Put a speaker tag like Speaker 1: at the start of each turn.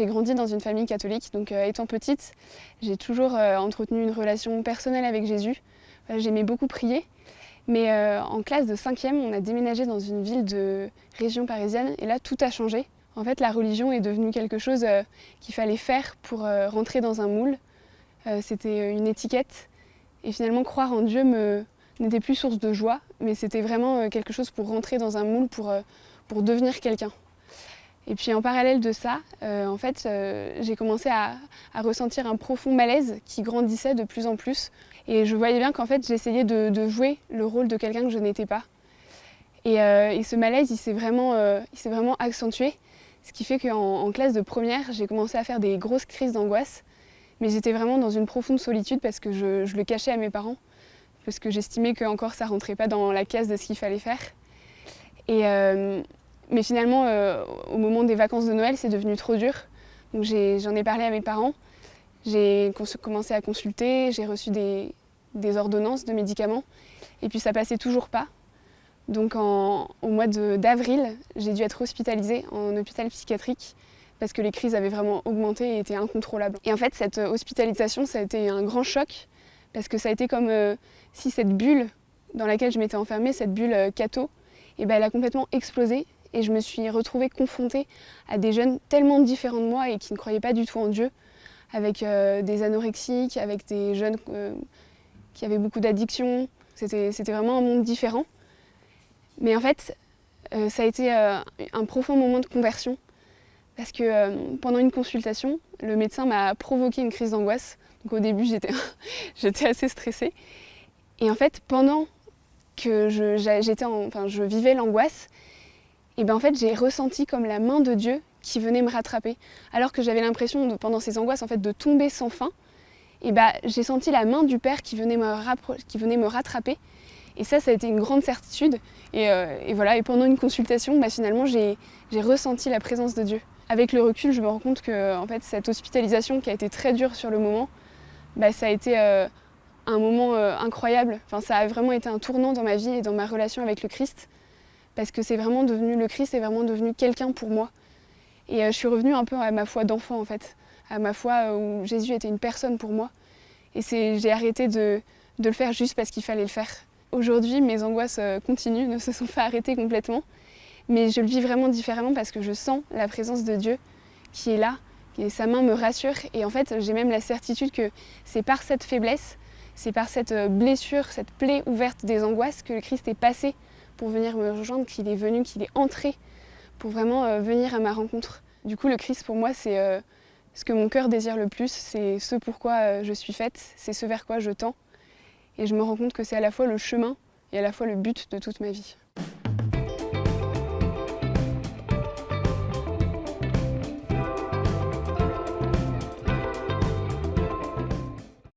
Speaker 1: j'ai grandi dans une famille catholique, donc étant petite, j'ai toujours entretenu une relation personnelle avec Jésus. J'aimais beaucoup prier, mais en classe de 5e, on a déménagé dans une ville de région parisienne, et là tout a changé. En fait, la religion est devenue quelque chose qu'il fallait faire pour rentrer dans un moule. C'était une étiquette, et finalement croire en Dieu n'était plus source de joie, mais c'était vraiment quelque chose pour rentrer dans un moule, pour devenir quelqu'un. Et puis en parallèle de ça, en fait, j'ai commencé à ressentir un profond malaise qui grandissait de plus en plus. Et je voyais bien qu'en fait, j'essayais de jouer le rôle de quelqu'un que je n'étais pas. Et ce malaise, il s'est vraiment accentué. Ce qui fait qu'en classe de première, j'ai commencé à faire des grosses crises d'angoisse. Mais j'étais vraiment dans une profonde solitude parce que je le cachais à mes parents. Parce que j'estimais que encore ça rentrait pas dans la case de ce qu'il fallait faire. Mais finalement, au moment des vacances de Noël, c'est devenu trop dur. Donc j'en ai parlé à mes parents. J'ai commencé à consulter, j'ai reçu des ordonnances de médicaments. Et puis ça passait toujours pas. Donc au mois d'avril, j'ai dû être hospitalisée en hôpital psychiatrique parce que les crises avaient vraiment augmenté et étaient incontrôlables. Et en fait, cette hospitalisation, ça a été un grand choc parce que ça a été comme si cette bulle dans laquelle je m'étais enfermée, cette bulle catho, elle a complètement explosé. Et je me suis retrouvée confrontée à des jeunes tellement différents de moi et qui ne croyaient pas du tout en Dieu, avec des anorexiques, avec des jeunes qui avaient beaucoup d'addictions. C'était vraiment un monde différent. Mais en fait, ça a été un profond moment de conversion parce que pendant une consultation, le médecin m'a provoqué une crise d'angoisse. Donc au début, j'étais assez stressée. Et en fait, pendant que je vivais l'angoisse, et en fait, j'ai ressenti comme la main de Dieu qui venait me rattraper. Alors que j'avais l'impression, pendant ces angoisses, en fait, de tomber sans fin, j'ai senti la main du Père qui venait me rattraper. Et ça a été une grande certitude. Et voilà, et pendant une consultation, finalement, j'ai ressenti la présence de Dieu. Avec le recul, je me rends compte que en fait, cette hospitalisation qui a été très dure sur le moment, ça a été un moment incroyable. Enfin, ça a vraiment été un tournant dans ma vie et dans ma relation avec le Christ. Parce que le Christ est vraiment devenu quelqu'un pour moi. Et je suis revenue un peu à ma foi d'enfant en fait, à ma foi où Jésus était une personne pour moi. Et j'ai arrêté de le faire juste parce qu'il fallait le faire. Aujourd'hui, mes angoisses continuent, ne se sont pas arrêtées complètement. Mais je le vis vraiment différemment parce que je sens la présence de Dieu qui est là. Et sa main me rassure. Et en fait, j'ai même la certitude que c'est par cette faiblesse, c'est par cette blessure, cette plaie ouverte des angoisses que le Christ est passé pour venir me rejoindre, qu'il est venu, qu'il est entré pour vraiment venir à ma rencontre. Du coup, le Christ pour moi, c'est ce que mon cœur désire le plus, c'est ce pourquoi je suis faite, c'est ce vers quoi je tends. Et je me rends compte que c'est à la fois le chemin et à la fois le but de toute ma vie.